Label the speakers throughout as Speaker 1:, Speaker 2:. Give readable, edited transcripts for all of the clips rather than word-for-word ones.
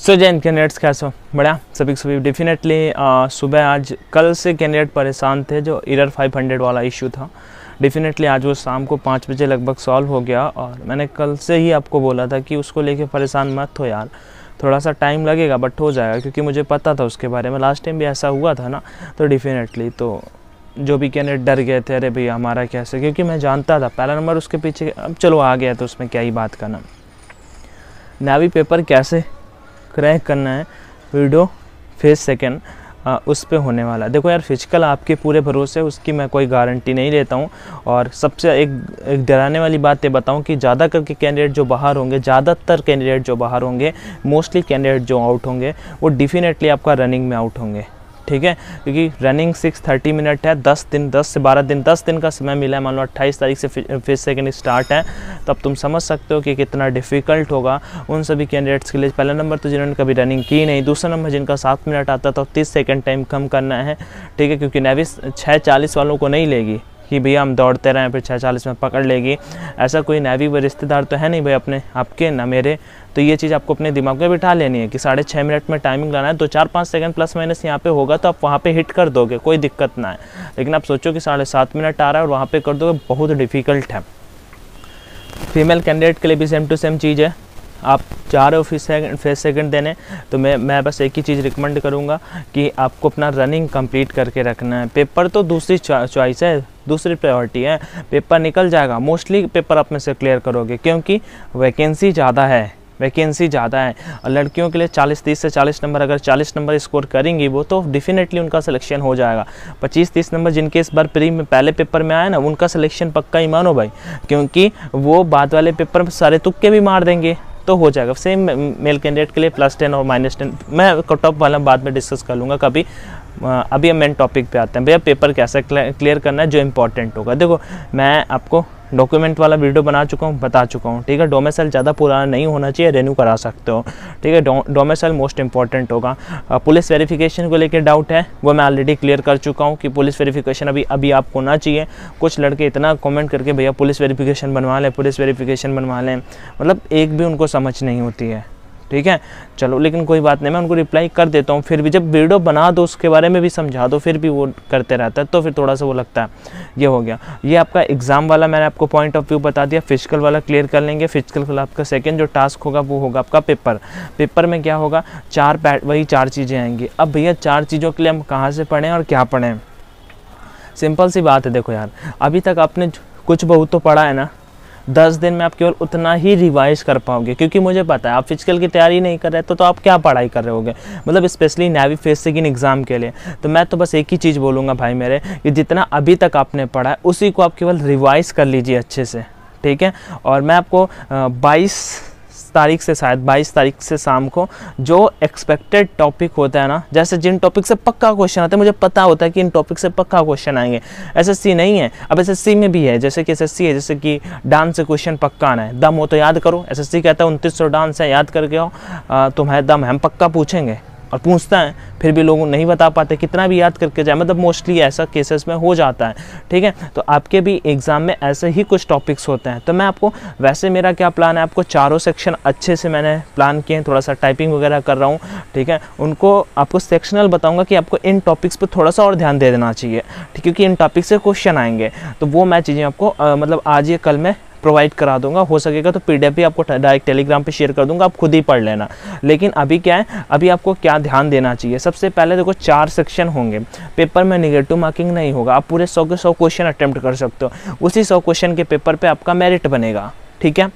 Speaker 1: सो Jain candidates कैसे हो? बढ़िया सभी डेफिनेटली सुबह आज कल से कैंडिडेट परेशान थे जो एरर 500 वाला इशू था। डेफिनेटली आज वो शाम को 5 बजे लगभग सॉल्व हो गया और मैंने कल से ही आपको बोला था कि उसको लेके परेशान मत हो यार, थोड़ा सा टाइम लगेगा बट हो जाएगा, क्योंकि मुझे पता था उसके बारे में। लास्ट टाइम भी ऐसा हुआ था ना, तो डेफिनेटली तो जो भी कैंडिडेट डर गए थे, अरे भैया हमारा कैसे, क्योंकि मैं जानता था पहला नंबर उसके पीछे, अब चलो आ गया तो उसमें क्या ही बात करना। नेवी पेपर कैसे क्रैक करना है, वीडियो फेस सेकंड उस पे होने वाला है। देखो यार, फिजिकल आपके पूरे भरोसे, उसकी मैं कोई गारंटी नहीं लेता हूँ। और सबसे एक डराने वाली बात ये बताऊँ कि ज़्यादा करके कैंडिडेट जो बाहर होंगे, ज़्यादातर कैंडिडेट जो बाहर होंगे, मोस्टली कैंडिडेट जो आउट होंगे वो डेफिनेटली आपका रनिंग में आउट होंगे, ठीक है। क्योंकि रनिंग 630 मिनट है, 10 से 12 दिन, 10 दिन का समय मिला है। मान लो 28 तारीख से फेस सेकंड स्टार्ट है, तो अब तुम समझ सकते हो कि कितना डिफ़िकल्ट होगा उन सभी कैंडिडेट्स के लिए। पहला नंबर तो जिन्होंने कभी रनिंग की नहीं, दूसरा नंबर जिनका 7 मिनट आता तो 30 सेकंड टाइम कम करना है, ठीक है। क्योंकि नेवी 6:40 वालों को नहीं लेगी कि भैया हम दौड़ते रहें फिर 6:40 में पकड़ लेगी। ऐसा कोई नेवी व रिश्तेदार तो है नहीं भाई अपने आपके ना मेरे। तो ये चीज़ आपको अपने दिमाग में बिठा लेनी है कि 6.5 मिनट में टाइमिंग लाना है। 2-4-5 सेकंड प्लस माइनस यहाँ पे होगा तो आप वहाँ पे हिट कर दोगे, कोई दिक्कत ना है। लेकिन आप सोचो कि 7.5 मिनट आ रहा है और वहाँ पे कर दोगे, बहुत डिफ़िकल्ट है। फीमेल कैंडिडेट के लिए भी सेम टू सेम चीज़ है। आप जा रहे हो फेस सेकंड देने, तो मैं बस एक ही चीज़ रिकमेंड करूँगा कि आपको अपना रनिंग कंप्लीट करके रखना है। पेपर तो दूसरी चॉइस है, दूसरी प्रायोरिटी है। पेपर निकल जाएगा, मोस्टली पेपर आप में से क्लियर करोगे, क्योंकि वैकेंसी ज़्यादा है, और लड़कियों के लिए 30 से 40 नंबर, अगर 40 नंबर स्कोर करेंगी वो, तो डेफिनेटली उनका सिलेक्शन हो जाएगा। 25-30 नंबर जिनके इस बार प्री में पहले पेपर में आया ना, उनका सिलेक्शन पक्का ही मानो भाई, क्योंकि वो बाद वाले पेपर में सारे तुक्के भी मार देंगे तो हो जाएगा। सेम मेल कैंडिडेट के लिए +10 और -10 मैं कट ऑफ वाला बाद में डिस्कस कर लूँगा कभी। अभी हम मेन टॉपिक पे आते हैं। भैया पेपर कैसे क्लियर करना है जो इम्पोर्टेंट होगा। देखो मैं आपको डॉक्यूमेंट वाला वीडियो बना चुका हूँ, बता चुका हूँ, ठीक है। डोमिसाइल ज़्यादा पुराना नहीं होना चाहिए, रेन्यू करा सकते हो, ठीक है। डोमिसाइल मोस्ट इंपॉर्टेंट होगा। पुलिस वेरिफिकेशन को लेकर डाउट है, वो मैं ऑलरेडी क्लियर कर चुका हूँ कि पुलिस वेरिफिकेशन अभी आपको होना चाहिए। कुछ लड़के इतना कमेंट करके भैया पुलिस वेरिफिकेशन बनवा लें, पुलिस वेरिफिकेशन बनवा लें, मतलब एक भी उनको समझ नहीं होती है, ठीक है। चलो लेकिन कोई बात नहीं, मैं उनको रिप्लाई कर देता हूँ। फिर भी जब वीडियो बना दो उसके बारे में भी समझा दो, फिर भी वो करते रहता है, तो फिर थोड़ा सा वो लगता है। ये हो गया, ये आपका एग्ज़ाम वाला मैंने आपको पॉइंट ऑफ व्यू बता दिया। फिजिकल वाला क्लियर कर लेंगे। फिजिकल वाला आपका सेकंड जो टास्क होगा वो होगा आपका पेपर में क्या होगा, वही 4 चीज़ें आएंगी। अब भैया 4 चीज़ों के लिए हम कहाँ से पढ़ें और क्या पढ़ें? सिंपल सी बात है। देखो यार, अभी तक आपने कुछ बहुत तो पढ़ा है ना, 10 दिन में आप केवल उतना ही रिवाइज कर पाओगे, क्योंकि मुझे पता है आप फिजिकल की तैयारी नहीं कर रहे तो आप क्या पढ़ाई कर रहे होगे, मतलब specially navy face second exam के लिए। तो मैं तो बस एक ही चीज़ बोलूँगा भाई मेरे, कि जितना अभी तक आपने पढ़ा है उसी को आप केवल रिवाइज कर लीजिए अच्छे से, ठीक है। और मैं आपको 22 तारीख से, शायद 22 तारीख से शाम को जो एक्सपेक्टेड टॉपिक होता है ना, जैसे जिन टॉपिक से पक्का क्वेश्चन आता है, मुझे पता होता है कि इन टॉपिक से पक्का क्वेश्चन आएंगे। एसएससी नहीं है, अब एसएससी में भी है, जैसे कि एसएससी है, जैसे कि डांस से क्वेश्चन पक्का आना है, दम हो तो याद करो। एसएससी कहता है 2900 डांस है, याद करके आओ, तुम्हारे दम हम पक्का पूछेंगे, और पूछता है फिर भी लोग नहीं बता पाते, कितना भी याद करके जाए, मतलब मोस्टली ऐसा केसेस में हो जाता है, ठीक है। तो आपके भी एग्ज़ाम में ऐसे ही कुछ टॉपिक्स होते हैं। तो मैं आपको, वैसे मेरा क्या प्लान है, आपको चारों सेक्शन अच्छे से मैंने प्लान किए हैं, थोड़ा सा टाइपिंग वगैरह कर रहा हूँ, ठीक है। उनको आपको सेक्शनल बताऊँगा कि आपको इन टॉपिक्स पर थोड़ा सा और ध्यान दे देना चाहिए, ठीक, क्योंकि इन टॉपिक से क्वेश्चन आएंगे। तो वो मैं चीज़ें आपको मतलब आज या कल में प्रोवाइड करा दूंगा। हो सकेगा तो PDF भी आपको डायरेक्ट टेलीग्राम पे शेयर कर दूंगा, आप खुद ही पढ़ लेना। लेकिन अभी क्या है, अभी आपको क्या ध्यान देना चाहिए, सबसे पहले देखो 4 सेक्शन होंगे पेपर में, नेगेटिव मार्किंग नहीं होगा। आप पूरे 100 के 100 क्वेश्चन अटेम्प्ट कर सकते हो, उसी 100 क्वेश्चन के पेपर पे आपका मेरिट बनेगा, ठीक है।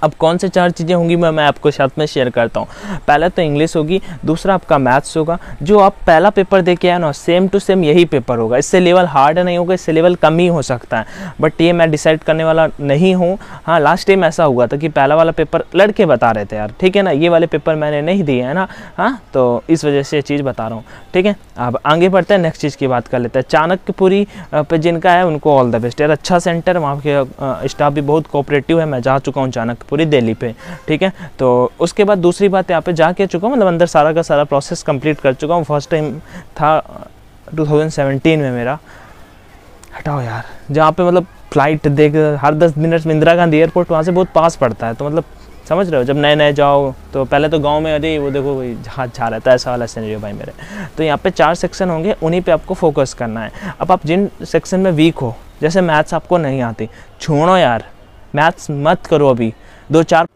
Speaker 1: अब कौन से 4 चीज़ें होंगी मैं आपको साथ में शेयर करता हूँ। पहला तो इंग्लिश होगी, दूसरा आपका मैथ्स होगा। जो आप पहला पेपर दे के आए ना, सेम टू सेम यही पेपर होगा, इससे लेवल हार्ड नहीं होगा, इससे लेवल कम ही हो सकता है, बट ये मैं डिसाइड करने वाला नहीं हूँ। हाँ, लास्ट टाइम ऐसा हुआ था कि पहला वाला पेपर लड़के बता रहे थे यार, ठीक है ना, ये वाले पेपर मैंने नहीं दिए है ना, हाँ, तो इस वजह से ये चीज़ बता रहा हूँ, ठीक है। अब आगे बढ़ते हैं, नेक्स्ट चीज़ की बात कर लेते हैं। चाणक्यपुरी पे जिनका है उनको ऑल द बेस्ट यार, अच्छा सेंटर, वहाँ के स्टाफ भी बहुत कोऑपरेटिव है। मैं जा चुका हूँ चाणक्यपुरी दिल्ली पे, ठीक है। तो उसके बाद दूसरी बात, यहाँ पे जाके चुका हूँ, मतलब अंदर सारा का सारा प्रोसेस कंप्लीट कर चुका हूँ। फर्स्ट टाइम था 2017 में मेरा, हटाओ यार, जहाँ पे मतलब फ्लाइट देख हर 10 मिनट में इंदिरा गांधी एयरपोर्ट वहाँ से बहुत पास पड़ता है, तो मतलब समझ रहे हो, जब नए नए जाओ तो पहले तो गांव में अरे वो देखो वही जहाज जा रहा था, ऐसा वाला सिनेरियो भाई मेरे। तो यहाँ पे 4 सेक्शन होंगे, उन्हीं पे आपको फोकस करना है। अब आप जिन सेक्शन में वीक हो, जैसे मैथ्स आपको नहीं आती, छोड़ो यार मैथ्स मत करो। अभी 2-4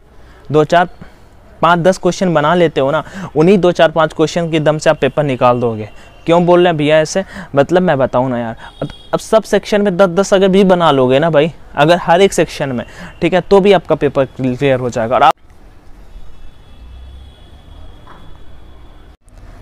Speaker 1: 5-10 क्वेश्चन बना लेते हो ना, उन्हीं 2-4-5 क्वेश्चन के दम से आप पेपर निकाल दोगे। क्यों बोल रहे हैं भैया ऐसे, मतलब मैं बताऊँ ना यार, अब सब सेक्शन में 10-10 अगर भी बना लोगे ना भाई, अगर हर एक सेक्शन में, ठीक है, तो भी आपका पेपर क्लियर हो जाएगा। और आप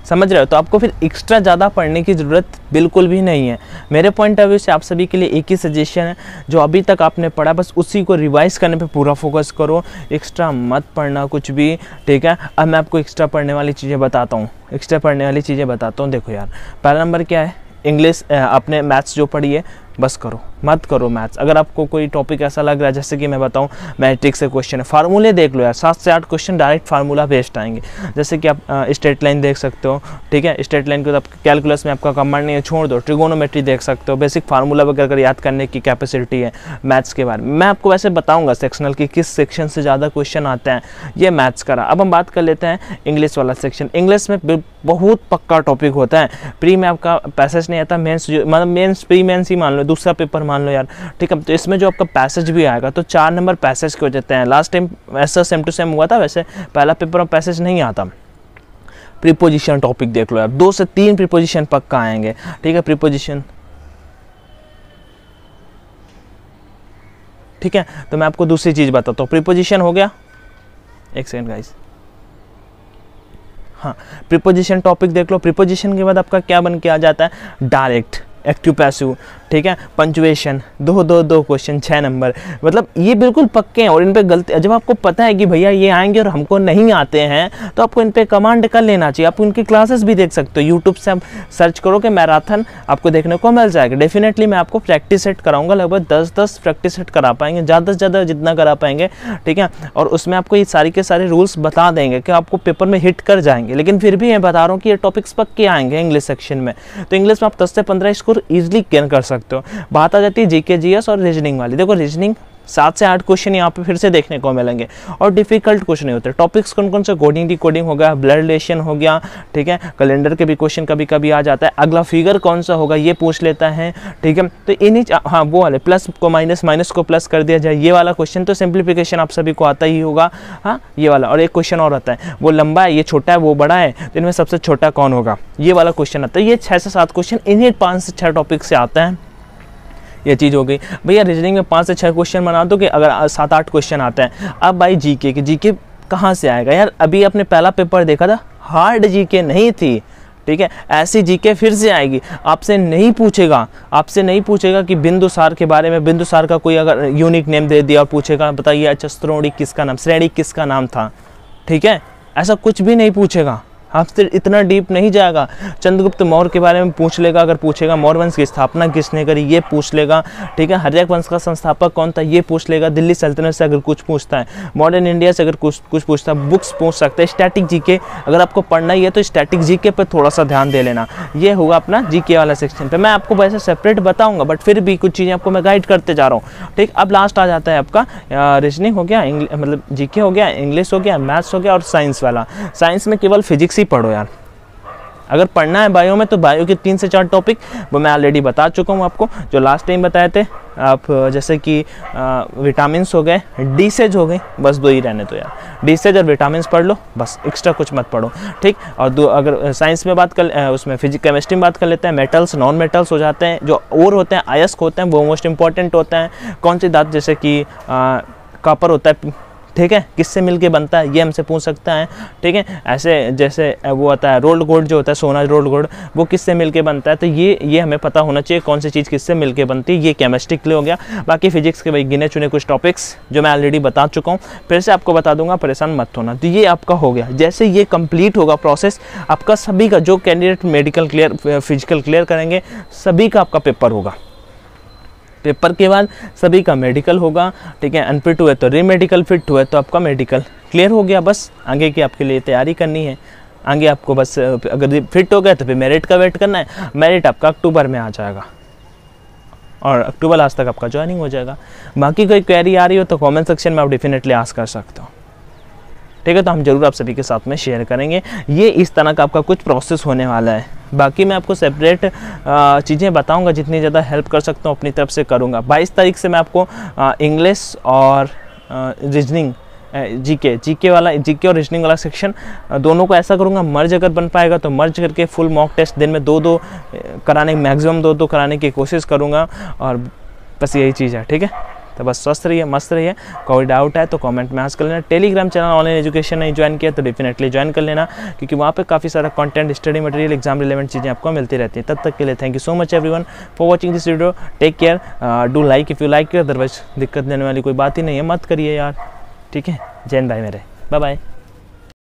Speaker 1: समझ रहे हो, तो आपको फिर एक्स्ट्रा ज़्यादा पढ़ने की ज़रूरत बिल्कुल भी नहीं है। मेरे पॉइंट ऑफ व्यू से आप सभी के लिए एक ही सजेशन है, जो अभी तक आपने पढ़ा बस उसी को रिवाइज करने पे पूरा फोकस करो, एक्स्ट्रा मत पढ़ना कुछ भी, ठीक है। अब मैं आपको एक्स्ट्रा पढ़ने वाली चीज़ें बताता हूँ, देखो यार, पहला नंबर क्या है, इंग्लिश। आपने मैथ्स जो पढ़ी है बस करो, मत करो मैथ्स। अगर आपको कोई टॉपिक ऐसा लग रहा है, जैसे कि मैं बताऊं मैट्रिक्स से क्वेश्चन है, फार्मूले देख लो यार, 7 से 8 क्वेश्चन डायरेक्ट फार्मूला बेस्ड आएंगे। जैसे कि आप स्ट्रेट लाइन देख सकते हो, ठीक है, स्ट्रेट लाइन को तो कैलकुलस में आपका कमांड नहीं है, छोड़ दो। ट्रिगोनोमेट्री देख सकते हो, बेसिक फार्मूला वगैरह याद करने की कैपेसिटी है मैथ्स के बारे में। मैं आपको वैसे बताऊँगा सेक्शनल की किस सेक्शन से ज़्यादा क्वेश्चन आते हैं, ये मैथ्स का रहा। अब हम बात कर लेते हैं इंग्लिश वाला सेक्शन। इंग्लिश में बहुत पक्का टॉपिक होता है, प्री में आपका पैसेज नहीं आता, मेंस मतलब मेंस प्री मेंस ही मान लो, दूसरा पेपर मान लो यार, ठीक है। तो इसमें जो आपका पैसेज भी आएगा, तो 4 नंबर पैसेज के हो जाते हैं। लास्ट टाइम ऐसा सेम टू सेम हुआ था, वैसे पहला पेपर में पैसेज नहीं आता। प्रीपोजिशन टॉपिक देख लो यार, 2 से 3 प्रीपोजिशन पक्का आएंगे, ठीक है, प्रीपोजिशन, ठीक है। तो मैं आपको दूसरी चीज बताता हूँ, प्रीपोजिशन हो गया, एक सेकंड गाइस, हाँ, प्रीपोजिशन टॉपिक देख लो। प्रीपोजिशन के बाद आपका क्या बन के आ जाता है, डायरेक्ट, एक्टिव पैसिव, ठीक है, पंचुएशन, 2 क्वेश्चन 6 नंबर, मतलब ये बिल्कुल पक्के हैं। और इन पे गलती, जब आपको पता है कि भैया ये आएंगे और हमको नहीं आते हैं, तो आपको इन पे कमांड कर लेना चाहिए। आप उनकी क्लासेस भी देख सकते हो, यूट्यूब से आप सर्च करो कि मैराथन, आपको देखने को मिल जाएगा। डेफिनेटली मैं आपको प्रैक्टिस सेट कराऊंगा, लगभग 10 प्रैक्टिस सेट करा पाएंगे, ज़्यादा से ज़्यादा जितना करा पाएंगे, ठीक है। और उसमें आपको ये सारी के सारे रूल्स बता देंगे कि आपको पेपर में हिट कर जाएंगे। लेकिन फिर भी मैं बता रहा हूँ कि ये टॉपिक्स पक्के आएंगे इंग्लिश सेक्शन में। तो इंग्लिश में आप 10 से 15 स्कोर ईजिली गेन कर सकते हो। बात आ जाती है जीके जीएस और रीजनिंग वाली। देखो रीजनिंग 7 से 8 क्वेश्चन यहाँ पे फिर से देखने को मिलेंगे, और डिफिकल्ट क्वेश्चन होते हैं। टॉपिक्स कौन कौन से, कोडिंग डिकोडिंग हो गया, ब्लड रिलेशन हो गया, ठीक है, कैलेंडर के भी क्वेश्चन कभी कभी आ जाता है। अगला फिगर कौन सा होगा ये पूछ लेता है, ठीक है। तो इन्हीं, हाँ, वो वाले प्लस को माइनस, माइनस को प्लस कर दिया जाए, ये वाला क्वेश्चन तो सिंप्लीफिकेशन आप सभी को आता ही होगा, हाँ, ये वाला। और एक क्वेश्चन और आता है, वो लंबा है, ये छोटा है, वो बड़ा है, तो इनमें सबसे छोटा कौन होगा, ये वाला क्वेश्चन आता है। ये 6 से 7 क्वेश्चन इन्हीं 5 से 6 टॉपिक से आता है। ये चीज़ हो गई भैया। रीजनिंग में 5 से 6 क्वेश्चन बना दो कि अगर 7-8 क्वेश्चन आते हैं। अब भाई जीके की, जीके कहाँ से आएगा यार, अभी आपने पहला पेपर देखा था, हार्ड जीके नहीं थी, ठीक है। ऐसी जीके फिर से आएगी, आपसे नहीं पूछेगा कि बिंदुसार के बारे में, बिंदुसार का कोई अगर यूनिक नेम दे दिया और पूछेगा बताइए अच्छा श्रोणी किसका नाम, श्रेणी किसका नाम था, ठीक है, ऐसा कुछ भी नहीं पूछेगा। आपसे इतना डीप नहीं जाएगा। चंद्रगुप्त मौर्य के बारे में पूछ लेगा, अगर पूछेगा मौर्य वंश की स्थापना किसने करी ये पूछ लेगा, ठीक है। हर्यक वंश का संस्थापक कौन था ये पूछ लेगा। दिल्ली सल्तनत से अगर कुछ पूछता है, मॉडर्न इंडिया से अगर कुछ पूछता है, बुक्स पूछ सकते हैं। स्टैटिक जीके अगर आपको पढ़ना ही है तो स्टैटिक जीके पर थोड़ा सा ध्यान दे लेना। ये होगा अपना जीके वाला सेक्शन पे। मैं आपको वैसे सेपरेट बताऊंगा, बट फिर भी कुछ चीज़ें आपको मैं गाइड करते जा रहा हूँ, ठीक। अब लास्ट आ जाता है आपका रीजनिंग हो गया, मतलब जीके हो गया, इंग्लिश हो गया, मैथ्स हो गया और साइंस वाला। साइंस में केवल फिजिक्स ही पढ़ो यार। अगर पढ़ना है बायो में तो बायो के 3 से 4 टॉपिक वो मैं ऑलरेडी बता चुका हूँ आपको, जो लास्ट टाइम बताए थे आप। जैसे कि विटामिन्स हो गए, डीसेज हो गई, बस 2 ही रहने दो यार, डीसेज और विटामिन्स पढ़ लो बस, एक्स्ट्रा कुछ मत पढ़ो, ठीक। और अगर साइंस में बात कर, उसमें फिजिक्स केमिस्ट्री में बात कर लेते हैं, मेटल्स नॉन मेटल्स हो जाते हैं, जो और होते हैं अयस्क होते हैं वो मोस्ट इंपॉर्टेंट होते हैं। कौन सी धातु, जैसे कि कॉपर होता है, ठीक है, किससे मिलके बनता है ये हमसे पूछ सकता है, ठीक है। ऐसे जैसे वो आता है रोल्ड गोल्ड, जो होता है सोना रोल्ड गोल्ड, वो किससे मिलके बनता है, तो ये हमें पता होना चाहिए कौन सी चीज़ किससे मिलके बनती है। ये केमिस्ट्री के लिए हो गया। बाकी फिजिक्स के भाई गिने चुने कुछ टॉपिक्स जो मैं ऑलरेडी बता चुका हूँ, फिर से आपको बता दूंगा, परेशान मत होना। तो ये आपका हो गया। जैसे ये कंप्लीट होगा प्रोसेस आपका, सभी का जो candidate medical clear, physical clear करेंगे, सभी का आपका पेपर होगा। पेपर के बाद सभी का मेडिकल होगा, ठीक है। अनफिट हुए तो रीमेडिकल, फिट हुए तो आपका मेडिकल क्लियर हो गया। बस आगे की आपके लिए तैयारी करनी है। आगे आपको बस अगर फिट हो गया तो फिर मेरिट का वेट करना है। मेरिट आपका अक्टूबर में आ जाएगा और अक्टूबर लास्ट तक आपका ज्वाइनिंग हो जाएगा। बाकी कोई क्वेरी आ रही हो तो कमेंट सेक्शन में आप डेफिनेटली आस्क कर सकते हो। ठीक है। तो हम जरूर आप सभी के साथ में शेयर करेंगे। ये इस तरह का आपका कुछ प्रोसेस होने वाला है। बाकी मैं आपको सेपरेट चीज़ें बताऊंगा, जितनी ज़्यादा हेल्प कर सकता हूँ अपनी तरफ से करूँगा। 22 तारीख से मैं आपको इंग्लिश और रीजनिंग, जीके और रीजनिंग वाला सेक्शन दोनों को ऐसा करूँगा, मर्ज अगर बन पाएगा तो मर्ज करके फुल मॉक टेस्ट दिन में 2-2 कराने, मैक्सिमम 2-2 कराने की कोशिश करूँगा। और बस यही चीज़ है, ठीक है। तो बस स्वस्थ रहिए, मस्त रहिए। कोई डाउट है तो कमेंट में आंसर कर लेना। टेलीग्राम चैनल ऑनलाइन एजुकेशन नहीं ज्वाइन किया तो डेफिनेटली ज्वाइन कर लेना, क्योंकि वहाँ पे काफ़ी सारा content, study material, exam relevant चीज़ें आपको मिलती रहती हैं। तब तक के लिए thank you so much everyone for watching this video. Take care, do like if you like, otherwise दिक्कत देने वाली कोई बात ही नहीं है, मत करिए यार, ठीक है। जैन भाई मेरे, बाय बाय।